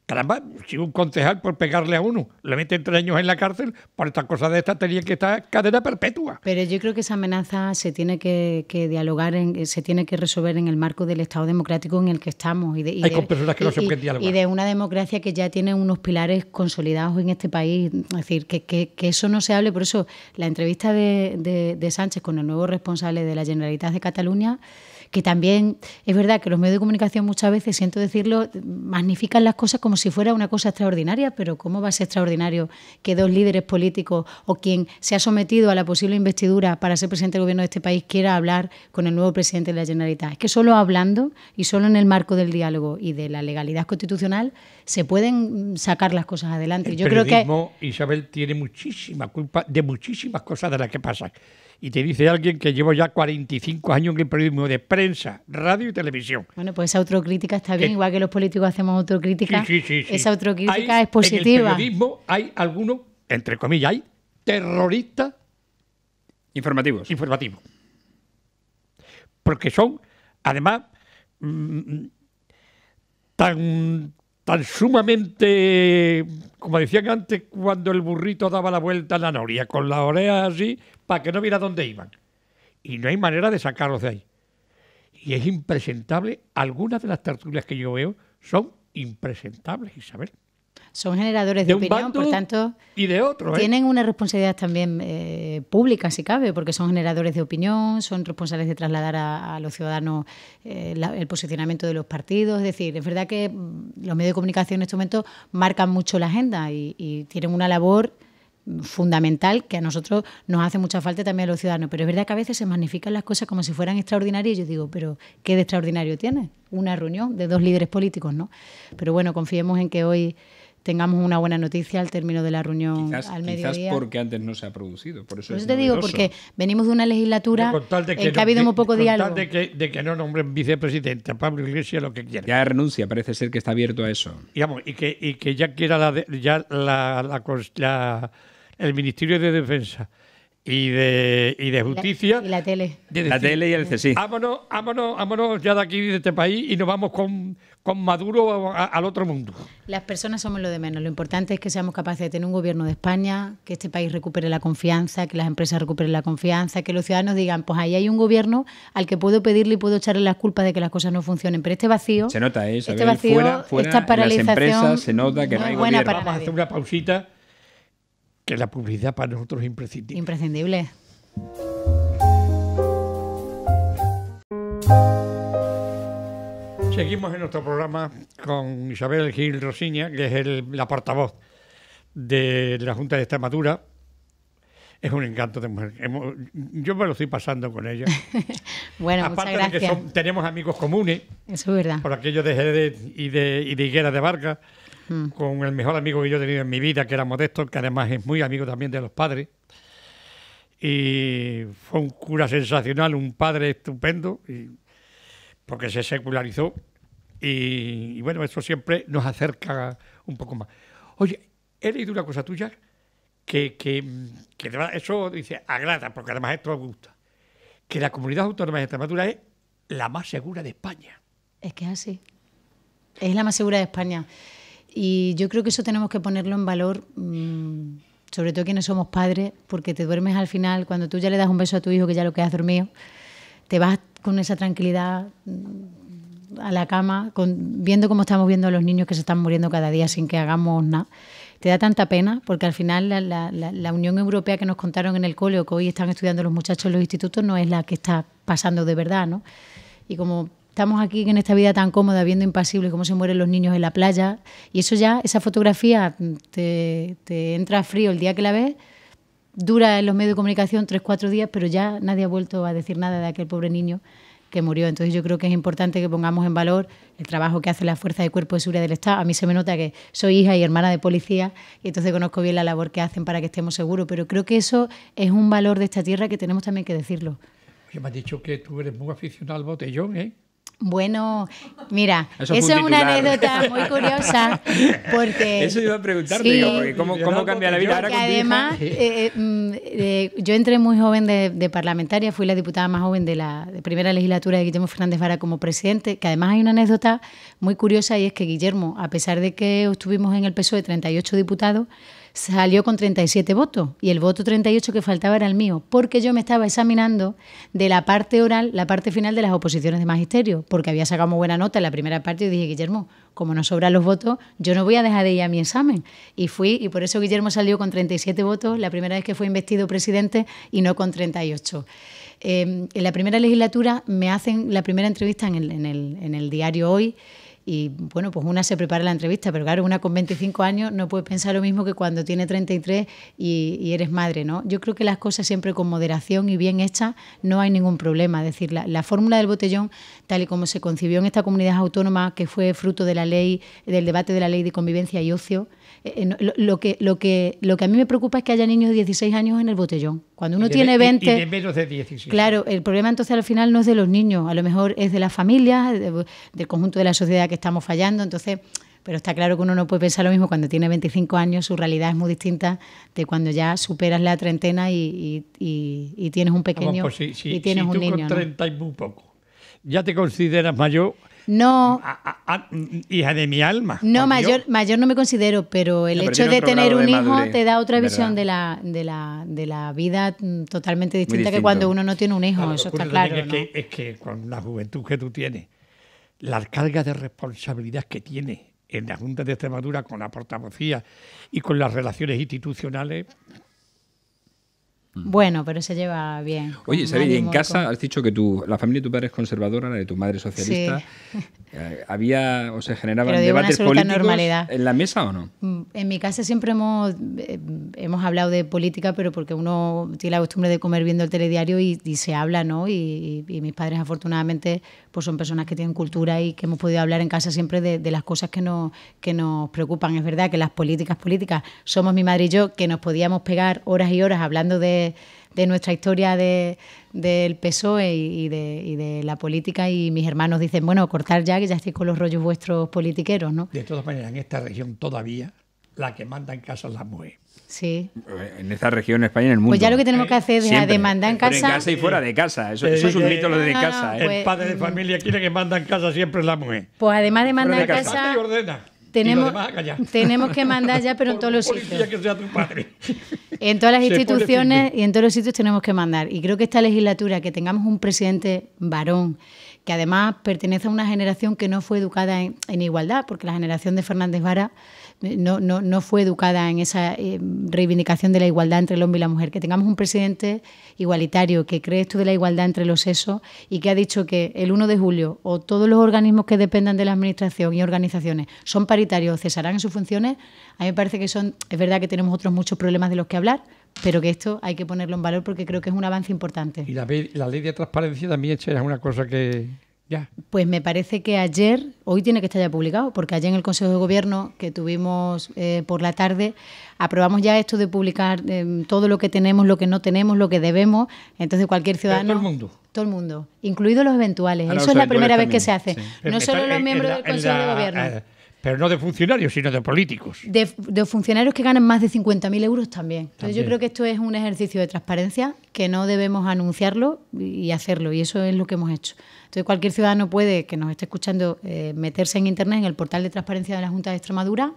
[SPEAKER 2] Caramba, si un concejal por pegarle a uno le meten 3 años en la cárcel, por estas cosas de estas tenía que estar cadena perpetua.
[SPEAKER 4] Pero yo creo que esa amenaza se tiene que dialogar, se tiene que resolver en el marco del Estado democrático en el que estamos.
[SPEAKER 2] Hay con personas que no se pueden dialogar.
[SPEAKER 4] Y de una democracia que ya tiene unos pilares consolidados en este país. Es decir, que eso no se hable. Por eso, la entrevista de Sánchez con el nuevo responsable de la Generalitat de Cataluña, que también es verdad que los medios de comunicación muchas veces, siento decirlo, magnifican las cosas como si fuera una cosa extraordinaria, pero ¿cómo va a ser extraordinario que 2 líderes políticos o quien se ha sometido a la posible investidura para ser presidente del gobierno de este país quiera hablar con el nuevo presidente de la Generalitat? Es que solo hablando y solo en el marco del diálogo y de la legalidad constitucional se pueden sacar las cosas adelante.
[SPEAKER 2] El periodismo, Isabel, tiene muchísima culpa de muchísimas cosas de las que pasan. Y te dice alguien que llevo ya 45 años en el periodismo de prensa, radio y televisión.
[SPEAKER 4] Bueno, pues esa autocrítica está bien, igual que los políticos hacemos autocrítica.
[SPEAKER 2] Sí.
[SPEAKER 4] Esa autocrítica
[SPEAKER 2] Hay,
[SPEAKER 4] es positiva.
[SPEAKER 2] En el periodismo hay algunos, entre comillas, hay terroristas
[SPEAKER 3] Informativos.
[SPEAKER 2] Porque son, además, tan sumamente, como decían antes, cuando el burrito daba la vuelta a la noria, con las orejas así, para que no viera dónde iban. Y no hay manera de sacarlos de ahí. Y es impresentable. Algunas de las tertulias que yo veo son impresentables, Isabel.
[SPEAKER 4] Son generadores de
[SPEAKER 2] un
[SPEAKER 4] opinión,
[SPEAKER 2] bando
[SPEAKER 4] por tanto,
[SPEAKER 2] y de otro,
[SPEAKER 4] tienen una responsabilidad también pública, si cabe, porque son generadores de opinión, son responsables de trasladar a los ciudadanos el posicionamiento de los partidos. Es decir, es verdad que los medios de comunicación en este momento marcan mucho la agenda y tienen una labor fundamental que a nosotros nos hace mucha falta también a los ciudadanos, pero es verdad que a veces se magnifican las cosas como si fueran extraordinarias y yo digo, pero ¿qué de extraordinario tiene? Una reunión de 2 líderes políticos, ¿no? Pero bueno, confiemos en que hoy tengamos una buena noticia al término de la reunión al mediodía.
[SPEAKER 3] Quizás porque antes no se ha producido. Por eso
[SPEAKER 4] te digo, porque venimos de una legislatura en que ha habido muy poco diálogo.
[SPEAKER 2] De que no nombren vicepresidente a Pablo Iglesias, lo que quiera.
[SPEAKER 3] Ya renuncia, parece ser que está abierto a eso.
[SPEAKER 2] Y que ya quiera el Ministerio de Defensa y de Justicia.
[SPEAKER 4] Y la tele.
[SPEAKER 3] La tele y el CSI.
[SPEAKER 2] Vámonos ya de aquí, de este país, y nos vamos con Maduro al otro mundo.
[SPEAKER 4] Las personas somos lo de menos. Lo importante es que seamos capaces de tener un gobierno de España, que este país recupere la confianza, que las empresas recuperen la confianza, que los ciudadanos digan, pues ahí hay un gobierno al que puedo pedirle y puedo echarle las culpas de que las cosas no funcionen. Pero este vacío...
[SPEAKER 3] Se nota, ¿eh?
[SPEAKER 4] Este vacío, esta paralización...
[SPEAKER 3] En las empresas se nota que no hay
[SPEAKER 4] buena
[SPEAKER 3] gobierno.
[SPEAKER 4] para
[SPEAKER 2] Vamos a
[SPEAKER 4] nadie.
[SPEAKER 2] hacer una pausita, que la publicidad para nosotros es imprescindible.
[SPEAKER 4] Imprescindible.
[SPEAKER 2] Seguimos en nuestro programa con Isabel Gil Rosiña, que es la portavoz de la Junta de Extremadura. Es un encanto de mujer. Yo me lo estoy pasando con ella.
[SPEAKER 4] Bueno,
[SPEAKER 2] Aparte
[SPEAKER 4] muchas
[SPEAKER 2] de
[SPEAKER 4] gracias.
[SPEAKER 2] que tenemos amigos comunes,
[SPEAKER 4] Eso es verdad.
[SPEAKER 2] por aquello de Jerez y de Higuera de Vargas, con el mejor amigo que yo he tenido en mi vida, que era Modesto, que además es muy amigo también de los padres. Y fue un cura sensacional, un padre estupendo, porque se secularizó. Y bueno, eso siempre nos acerca un poco más. Oye, he leído una cosa tuya que de verdad, eso dice, agrada, porque además esto me gusta, que la comunidad autónoma de Extremadura es la más segura de España.
[SPEAKER 4] Es que es así. Es la más segura de España. Y yo creo que eso tenemos que ponerlo en valor, sobre todo quienes somos padres, porque te duermes al final, cuando tú ya le das un beso a tu hijo que ya lo que has dormido, te vas con esa tranquilidad a la cama, viendo cómo estamos viendo a los niños que se están muriendo cada día sin que hagamos nada. Te da tanta pena, porque al final la Unión Europea que nos contaron en el cole o que hoy están estudiando los muchachos en los institutos no es la que está pasando de verdad, ¿no? Y como estamos aquí en esta vida tan cómoda, viendo impasible cómo se mueren los niños en la playa, y eso ya, esa fotografía te entra frío el día que la ves, dura en los medios de comunicación 3-4 días, pero ya nadie ha vuelto a decir nada de aquel pobre niño que murió. Entonces yo creo que es importante que pongamos en valor el trabajo que hace la Fuerza de Cuerpo de Seguridad del Estado. A mí se me nota que soy hija y hermana de policía y entonces conozco bien la labor que hacen para que estemos seguros, pero creo que eso es un valor de esta tierra que tenemos también que decirlo.
[SPEAKER 2] Oye, me has dicho que tú eres muy aficionado al botellón, ¿eh?
[SPEAKER 4] Bueno, mira,
[SPEAKER 3] Eso
[SPEAKER 4] eso
[SPEAKER 3] fue
[SPEAKER 4] es
[SPEAKER 3] un
[SPEAKER 4] una
[SPEAKER 3] titular.
[SPEAKER 4] anécdota muy curiosa porque...
[SPEAKER 3] Eso iba a preguntarte,
[SPEAKER 4] Sí,
[SPEAKER 3] digo, porque ¿cómo cambia la vida ahora
[SPEAKER 4] porque
[SPEAKER 3] con tu hija?
[SPEAKER 4] además, yo entré muy joven de parlamentaria, fui la diputada más joven de la primera legislatura de Guillermo Fernández Vara como presidente, que además hay una anécdota muy curiosa y es que Guillermo, a pesar de que estuvimos en el PSOE 38 diputados, salió con 37 votos y el voto 38 que faltaba era el mío, porque yo me estaba examinando de la parte oral, la parte final de las oposiciones de magisterio, porque había sacado muy buena nota en la primera parte y dije, Guillermo, como no sobran los votos, yo no voy a dejar de ir a mi examen. Y fui, y por eso Guillermo salió con 37 votos, la primera vez que fue investido presidente y no con 38. En la primera legislatura me hacen la primera entrevista en el diario Hoy. Y bueno, pues una se prepara la entrevista, pero claro, una con 25 años no puede pensar lo mismo que cuando tiene 33 y eres madre, ¿no? Yo creo que las cosas siempre con moderación y bien hechas no hay ningún problema. Es decir, la fórmula del botellón, tal y como se concibió en esta comunidad autónoma, que fue fruto de la ley, del debate de la ley de convivencia y ocio, lo que a mí me preocupa es que haya niños de 16 años en el botellón. Cuando uno tiene 20...
[SPEAKER 2] Y de menos de 16.
[SPEAKER 4] Claro, el problema entonces al final no es de los niños, a lo mejor es de las familias, del conjunto de la sociedad que estamos fallando. Entonces, pero está claro que uno no puede pensar lo mismo cuando tiene 25 años, su realidad es muy distinta de cuando ya superas la treintena y tienes un pequeño.
[SPEAKER 2] Vamos, pues
[SPEAKER 4] y tienes un niño.
[SPEAKER 2] Con 30 y muy poco, ¿ya te consideras mayor?
[SPEAKER 4] No.
[SPEAKER 2] Hija de mi alma.
[SPEAKER 4] No, mayor no me considero, pero el hecho de tener un hijo te da otra visión de la vida totalmente distinta que cuando uno no tiene un hijo, eso está claro.
[SPEAKER 2] Es que con la juventud que tú tienes, la carga de responsabilidad que tienes en la Junta de Extremadura con la portavocía y con las relaciones institucionales...
[SPEAKER 4] Bueno, pero se lleva bien.
[SPEAKER 3] Oye, Isabel, y en casa has dicho que la familia de tu padre es conservadora, la de tu madre es socialista.
[SPEAKER 4] Sí.
[SPEAKER 3] ¿Había o se generaban
[SPEAKER 4] Pero de
[SPEAKER 3] debates
[SPEAKER 4] una absoluta
[SPEAKER 3] políticos
[SPEAKER 4] normalidad.
[SPEAKER 3] en la mesa o no?
[SPEAKER 4] En mi casa siempre hemos hablado de política, pero porque uno tiene la costumbre de comer viendo el telediario y se habla, ¿no? Y mis padres, afortunadamente, pues son personas que tienen cultura y que hemos podido hablar en casa siempre de las cosas que nos preocupan. Es verdad que las políticas somos mi madre y yo, que nos podíamos pegar horas y horas hablando de nuestra historia del PSOE y de la política, y mis hermanos dicen, bueno, cortar ya, que ya estoy con los rollos vuestros politiqueros, ¿no?
[SPEAKER 2] De todas maneras, en esta región todavía la que manda en casa es la mujer.
[SPEAKER 4] Sí.
[SPEAKER 3] En esta región, en España, en el mundo.
[SPEAKER 4] Pues ya lo que tenemos que hacer es demandar en casa.
[SPEAKER 3] Pero en casa y fuera de casa. Eso es un mito lo de casa.
[SPEAKER 4] Pues,
[SPEAKER 2] el padre de familia quiere que manda en casa siempre es la mujer.
[SPEAKER 4] Pues además de mandar en
[SPEAKER 2] Fuera de
[SPEAKER 4] casa...
[SPEAKER 2] y ordena.
[SPEAKER 4] Tenemos que mandar ya, pero en todos los sitios.
[SPEAKER 2] Que sea tu padre.
[SPEAKER 4] En todas las
[SPEAKER 2] Se pone
[SPEAKER 4] instituciones
[SPEAKER 2] firme.
[SPEAKER 4] y en todos los sitios tenemos que mandar. Y creo que esta legislatura, que tengamos un presidente varón, que además pertenece a una generación que no fue educada en igualdad, porque la generación de Fernández Vara no fue educada en esa reivindicación de la igualdad entre el hombre y la mujer. Que tengamos un presidente igualitario, que cree esto de la igualdad entre los sexos y que ha dicho que el 1 de julio o todos los organismos que dependan de la administración y organizaciones son paritarios o cesarán en sus funciones. A mí me parece que es verdad que tenemos otros muchos problemas de los que hablar, pero que esto hay que ponerlo en valor porque creo que es un avance importante.
[SPEAKER 2] Y la ley de transparencia también es una cosa que... Ya.
[SPEAKER 4] Pues me parece que hoy tiene que estar ya publicado, porque ayer en el Consejo de Gobierno que tuvimos por la tarde, aprobamos ya esto de publicar todo lo que tenemos, lo que no tenemos, lo que debemos. Entonces cualquier ciudadano...
[SPEAKER 2] Todo el mundo.
[SPEAKER 4] Todo el mundo, incluidos los eventuales.
[SPEAKER 3] Ahora
[SPEAKER 4] Eso es la primera vez que se
[SPEAKER 3] también,
[SPEAKER 4] hace.
[SPEAKER 3] sí.
[SPEAKER 4] No solo los miembros del Consejo de Gobierno.
[SPEAKER 2] Pero no de funcionarios, sino de políticos.
[SPEAKER 4] De funcionarios que ganan más de 50.000 euros también. Entonces yo creo que esto es un ejercicio de transparencia que no debemos anunciarlo y hacerlo, y eso es lo que hemos hecho. Entonces cualquier ciudadano puede, que nos esté escuchando, meterse en internet, en el portal de transparencia de la Junta de Extremadura,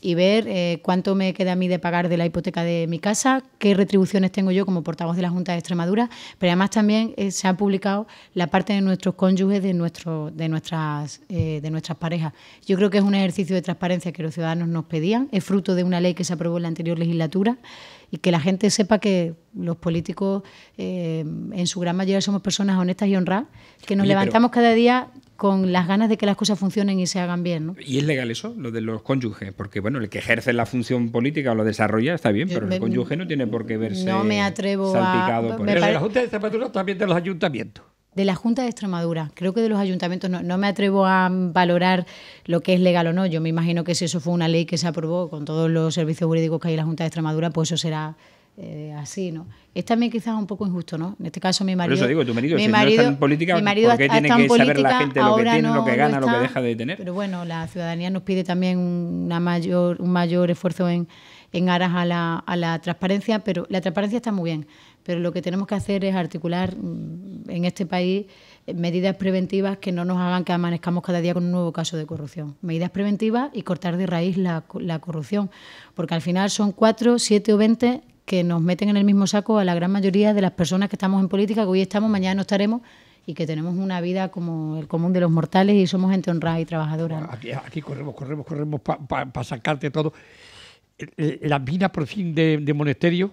[SPEAKER 4] y ver cuánto me queda a mí de pagar de la hipoteca de mi casa, qué retribuciones tengo yo como portavoz de la Junta de Extremadura, pero además también se ha publicado la parte de nuestros cónyuges, de nuestras parejas. Yo creo que es un ejercicio de transparencia que los ciudadanos nos pedían, es fruto de una ley que se aprobó en la anterior legislatura, y que la gente sepa que los políticos en su gran mayoría somos personas honestas y honradas, que nos levantamos cada día con las ganas de que las cosas funcionen y se hagan bien, ¿no?
[SPEAKER 3] ¿Y es legal eso, lo de los cónyuges? Porque, bueno, el que ejerce la función política o lo desarrolla está bien, pero el cónyuge no tiene por qué verse
[SPEAKER 4] no me atrevo
[SPEAKER 3] salpicado
[SPEAKER 4] a...
[SPEAKER 3] por
[SPEAKER 2] Pero
[SPEAKER 3] eso.
[SPEAKER 2] de la Junta de Extremadura también de los ayuntamientos.
[SPEAKER 4] De la Junta de Extremadura. Creo que de los ayuntamientos no me atrevo a valorar lo que es legal o no. Yo me imagino que si eso fue una ley que se aprobó con todos los servicios jurídicos que hay en la Junta de Extremadura, pues eso será así, ¿no? Es también quizás un poco injusto, ¿no? En este caso mi marido...
[SPEAKER 3] Por eso digo, tu marido, si no está en política, ¿por qué tiene que saber la gente lo que tiene, lo que gana, lo que deja de tener?
[SPEAKER 4] Pero bueno, la ciudadanía nos pide también un mayor esfuerzo en aras a la transparencia, pero la transparencia está muy bien, pero lo que tenemos que hacer es articular en este país medidas preventivas que no nos hagan que amanezcamos cada día con un nuevo caso de corrupción. Medidas preventivas y cortar de raíz la corrupción, porque al final son 4, 7 o 20 que nos meten en el mismo saco a la gran mayoría de las personas que estamos en política, que hoy estamos, mañana no estaremos, y que tenemos una vida como el común de los mortales y somos gente honrada y trabajadora, ¿no?
[SPEAKER 2] Aquí corremos para sacarte todo. La mina, por fin, de Monesterio.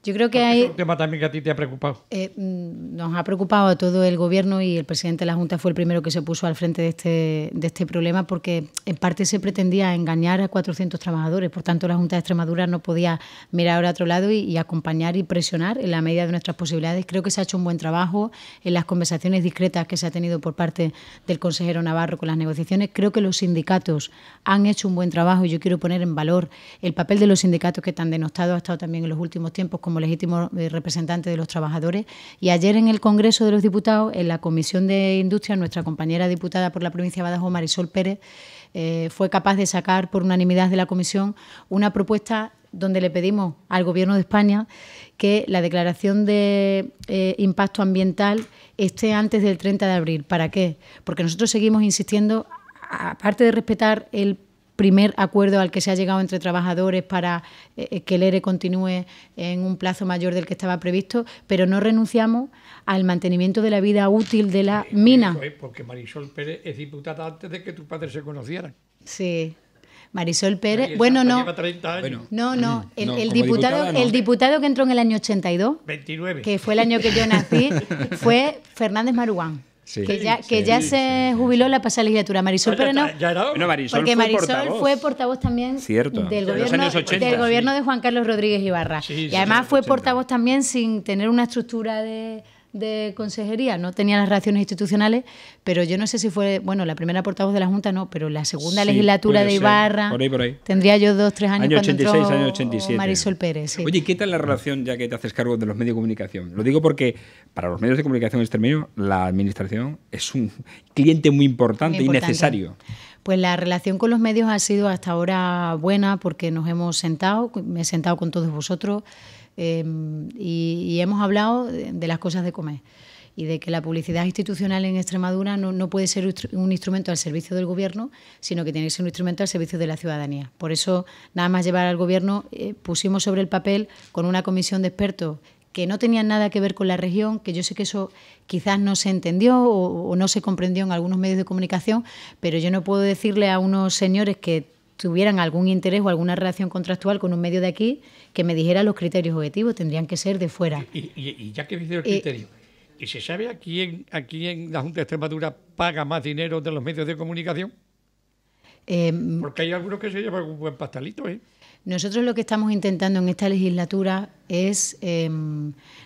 [SPEAKER 4] Yo creo que hay...
[SPEAKER 2] Es un tema también que a ti te ha preocupado.
[SPEAKER 4] Nos ha preocupado a todo el Gobierno y el presidente de la Junta fue el primero que se puso al frente de este problema, porque en parte se pretendía engañar a 400 trabajadores. Por tanto, la Junta de Extremadura no podía mirar a otro lado y acompañar y presionar en la medida de nuestras posibilidades. Creo que se ha hecho un buen trabajo en las conversaciones discretas que se ha tenido por parte del consejero Navarro con las negociaciones. Creo que los sindicatos han hecho un buen trabajo y yo quiero poner en valor el papel de los sindicatos que tan denostado ha estado también en los últimos tiempos como legítimo representante de los trabajadores. Y ayer en el Congreso de los Diputados, en la Comisión de Industria, nuestra compañera diputada por la provincia de Badajoz, Marisol Pérez, fue capaz de sacar por unanimidad de la comisión una propuesta donde le pedimos al Gobierno de España que la declaración de impacto ambiental esté antes del 30 de abril. ¿Para qué? Porque nosotros seguimos insistiendo, aparte de respetar el primer acuerdo al que se ha llegado entre trabajadores para que el ERE continúe en un plazo mayor del que estaba previsto, pero no renunciamos al mantenimiento de la vida útil de la mina.
[SPEAKER 2] Porque Marisol Pérez es diputada antes de que tus padres se conocieran.
[SPEAKER 4] Sí. Marisol Pérez, bueno, no.
[SPEAKER 2] Lleva 30 años.
[SPEAKER 4] No. El diputado que entró en el año 82,
[SPEAKER 2] 29,
[SPEAKER 4] que fue el año que yo nací, fue Fernández Maruán. Sí, que ya se jubiló la pasada legislatura. Marisol Pérez no. Porque Marisol fue portavoz también del gobierno de Juan Carlos Rodríguez Ibarra. Y además fue portavoz también sin tener una estructura de consejería, no tenía las relaciones institucionales, pero yo no sé si fue, bueno, la primera portavoz de la Junta no, pero la segunda legislatura de Ibarra,
[SPEAKER 3] por ahí.
[SPEAKER 4] Tendría yo 2 o 3 años
[SPEAKER 3] año
[SPEAKER 4] cuando
[SPEAKER 3] 86,
[SPEAKER 4] entró
[SPEAKER 3] año 87.
[SPEAKER 4] Marisol Pérez. Sí.
[SPEAKER 3] Oye, ¿qué tal la relación, ya que te haces cargo de los medios de comunicación? Lo digo porque para los medios de comunicación extremeños la administración es un cliente muy importante y necesario.
[SPEAKER 4] Pues la relación con los medios ha sido hasta ahora buena porque nos hemos sentado, me he sentado con todos vosotros, y hemos hablado de las cosas de comer y de que la publicidad institucional en Extremadura no puede ser un instrumento al servicio del Gobierno, sino que tiene que ser un instrumento al servicio de la ciudadanía. Por eso, nada más llevar al Gobierno, pusimos sobre el papel con una comisión de expertos que no tenían nada que ver con la región, que yo sé que eso quizás no se entendió o no se comprendió en algunos medios de comunicación, pero yo no puedo decirle a unos señores que tuvieran algún interés o alguna relación contractual con un medio de aquí que me dijera los criterios objetivos, tendrían que ser de fuera.
[SPEAKER 2] Y ya que dice el criterio, ¿y se sabe a quién aquí en la Junta de Extremadura paga más dinero de los medios de comunicación? Porque hay algunos que se llevan un buen pastelito, ¿eh?
[SPEAKER 4] Nosotros lo que estamos intentando en esta legislatura es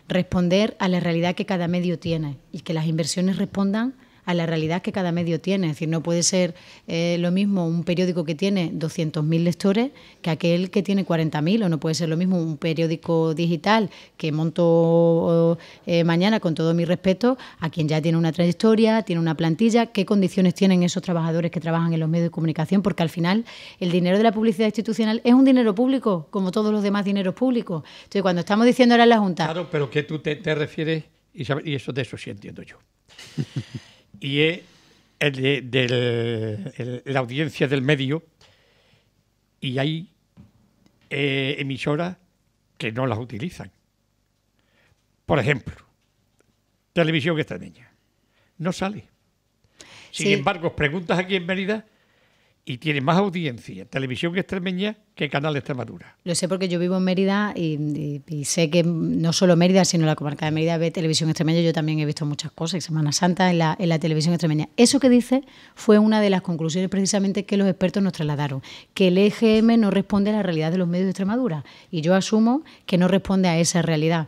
[SPEAKER 4] responder a la realidad que cada medio tiene y que las inversiones respondan a la realidad que cada medio tiene. Es decir, no puede ser lo mismo un periódico que tiene 200.000 lectores que aquel que tiene 40.000, o no puede ser lo mismo un periódico digital que monto mañana, con todo mi respeto, a quien ya tiene una trayectoria, tiene una plantilla. ¿Qué condiciones tienen esos trabajadores que trabajan en los medios de comunicación? Porque al final el dinero de la publicidad institucional es un dinero público, como todos los demás dineros públicos. Entonces, cuando estamos diciendo ahora en la Junta...
[SPEAKER 2] Claro, pero que tú te refieres, y eso de eso sí entiendo yo. Y es la audiencia del medio, y hay emisoras que no las utilizan. Por ejemplo, Televisión Extremeña no sale. Sin embargo, preguntas aquí en Mérida y tiene más audiencia Televisión Extremeña que Canal Extremadura.
[SPEAKER 4] Lo sé porque yo vivo en Mérida y sé que no solo Mérida, sino la comarca de Mérida ve Televisión Extremeña. Yo también he visto muchas cosas, y Semana Santa en la Televisión Extremeña. Eso que dice fue una de las conclusiones precisamente que los expertos nos trasladaron, que el EGM no responde a la realidad de los medios de Extremadura, y yo asumo que no responde a esa realidad.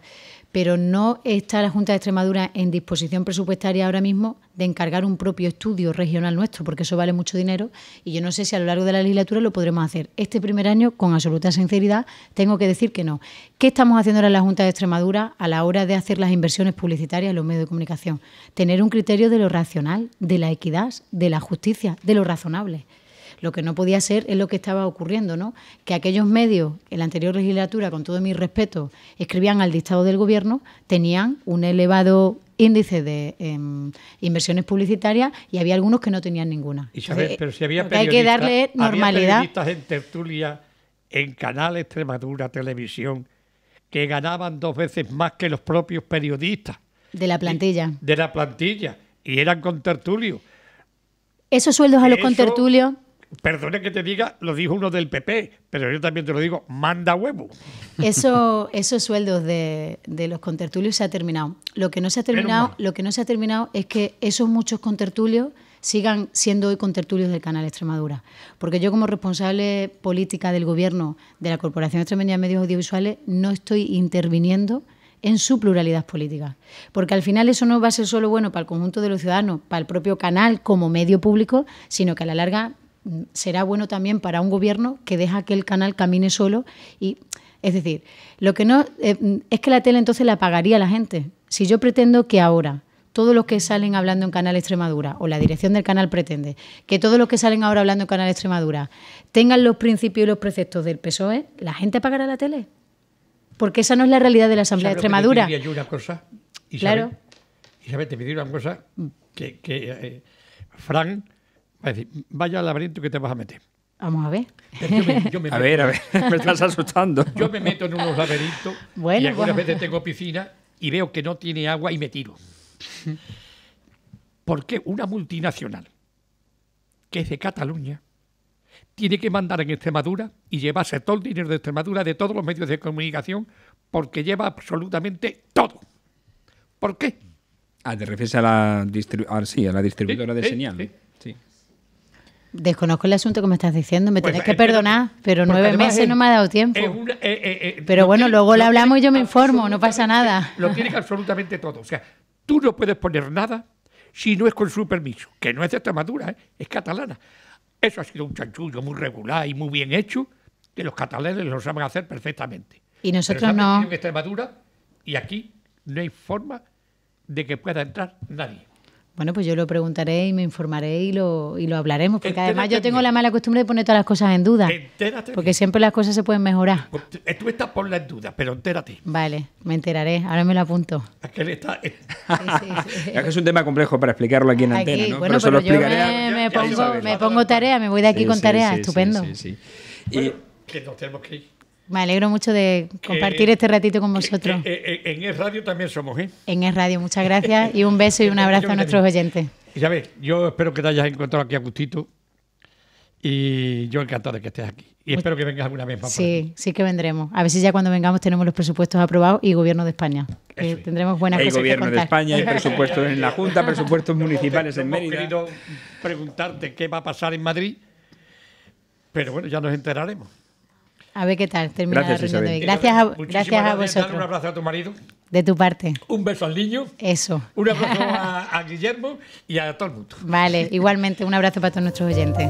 [SPEAKER 4] pero no está la Junta de Extremadura en disposición presupuestaria ahora mismo de encargar un propio estudio regional nuestro, porque eso vale mucho dinero y yo no sé si a lo largo de la legislatura lo podremos hacer. Este primer año, con absoluta sinceridad, tengo que decir que no. ¿Qué estamos haciendo ahora en la Junta de Extremadura a la hora de hacer las inversiones publicitarias en los medios de comunicación? Tener un criterio de lo racional, de la equidad, de la justicia, de lo razonable. Lo que no podía ser es lo que estaba ocurriendo, ¿no? Que aquellos medios, en la anterior legislatura, con todo mi respeto, escribían al dictado del gobierno, tenían un elevado índice de inversiones publicitarias y había algunos que no tenían ninguna.
[SPEAKER 2] Isabel, pero si había
[SPEAKER 4] hay que darle normalidad.
[SPEAKER 2] Había periodistas en tertulia, en Canal Extremadura Televisión, que ganaban 2 veces más que los propios periodistas.
[SPEAKER 4] De la plantilla.
[SPEAKER 2] De la plantilla. Y eran contertulios.
[SPEAKER 4] Esos sueldos a los contertulios...
[SPEAKER 2] Perdone que te diga, lo dijo uno del PP, pero yo también te lo digo, manda huevo.
[SPEAKER 4] Esos sueldos de los contertulios se ha terminado. Lo que no se ha terminado es que esos muchos contertulios sigan siendo hoy contertulios del Canal Extremadura. Porque yo, como responsable política del Gobierno de la Corporación Extremeña de Medios Audiovisuales, no estoy interviniendo en su pluralidad política. Porque al final eso no va a ser solo bueno para el conjunto de los ciudadanos, para el propio canal como medio público, sino que a la larga será bueno también para un gobierno que deja que el canal camine solo. Y, es decir, lo que no es que la tele entonces la pagaría la gente. Si yo pretendo que ahora todos los que salen hablando en Canal Extremadura, o la dirección del canal pretende que todos los que salen ahora hablando en Canal Extremadura tengan los principios y los preceptos del PSOE, ¿la gente pagará la tele? Porque esa no es la realidad de la Asamblea de Extremadura.
[SPEAKER 2] Te diría yo una cosa, Isabel,
[SPEAKER 4] claro.
[SPEAKER 2] Isabel, te diría una cosa que Fran va a decir, vaya al laberinto que te vas a meter.
[SPEAKER 4] Vamos a ver.
[SPEAKER 3] A ver, me estás asustando.
[SPEAKER 2] Yo me meto en unos laberintos y algunas veces tengo piscina y veo que no tiene agua y me tiro. ¿Por qué una multinacional que es de Cataluña tiene que mandar en Extremadura y llevarse todo el dinero de Extremadura de todos los medios de comunicación porque lleva absolutamente todo? ¿Por qué?
[SPEAKER 3] ¿Te refieres a la distribuidora de señal? Sí.
[SPEAKER 4] Desconozco el asunto que me estás diciendo, me tienes que perdonar, pero 9 meses no me ha dado tiempo. Pero bueno, luego lo hablamos y yo me informo, no pasa nada.
[SPEAKER 2] Lo tiene absolutamente todo. O sea, tú no puedes poner nada si no es con su permiso, que no es de Extremadura, es catalana. Eso ha sido un chanchullo muy regular y muy bien hecho, que los catalanes lo saben hacer perfectamente.
[SPEAKER 4] Y nosotros
[SPEAKER 2] pero
[SPEAKER 4] no.
[SPEAKER 2] En Extremadura y aquí no hay forma de que pueda entrar nadie.
[SPEAKER 4] Bueno, pues yo lo preguntaré y me informaré y lo hablaremos, porque además yo tengo la mala costumbre de poner todas las cosas en duda, porque siempre las cosas se pueden mejorar.
[SPEAKER 2] Tú estás por la duda, pero entérate.
[SPEAKER 4] Vale, me enteraré, ahora me lo apunto.
[SPEAKER 2] Aquel está...
[SPEAKER 3] Es que es un tema complejo para explicarlo aquí en antena, ¿no?
[SPEAKER 4] Bueno, pero yo me pongo tarea, me voy de aquí con tarea, estupendo.
[SPEAKER 2] Sí. Y que nos tenemos que ir.
[SPEAKER 4] Me alegro mucho de compartir este ratito con vosotros.
[SPEAKER 2] En Es Radio también somos, ¿eh?
[SPEAKER 4] En Es Radio, muchas gracias y un beso y un abrazo a nuestros oyentes.
[SPEAKER 2] Isabel, yo espero que te hayas encontrado aquí a gustito y yo encantado de que estés aquí. Y espero que vengas alguna vez más.
[SPEAKER 4] Sí, sí que vendremos. A ver si ya cuando vengamos tenemos los presupuestos aprobados y Gobierno de España. Tendremos buenas cosas que contar.
[SPEAKER 3] Hay Gobierno de España, hay presupuestos en la Junta, presupuestos municipales en Mérida.
[SPEAKER 2] Hemos querido preguntarte qué va a pasar en Madrid, pero bueno, ya nos enteraremos.
[SPEAKER 4] A ver qué tal termina la reunión de hoy.
[SPEAKER 2] Gracias
[SPEAKER 4] a vosotros.
[SPEAKER 2] Dale un abrazo a tu marido.
[SPEAKER 4] De tu parte.
[SPEAKER 2] Un beso al niño.
[SPEAKER 4] Eso.
[SPEAKER 2] Un abrazo a Guillermo y a todo el mundo.
[SPEAKER 4] Vale, igualmente un abrazo para todos nuestros oyentes.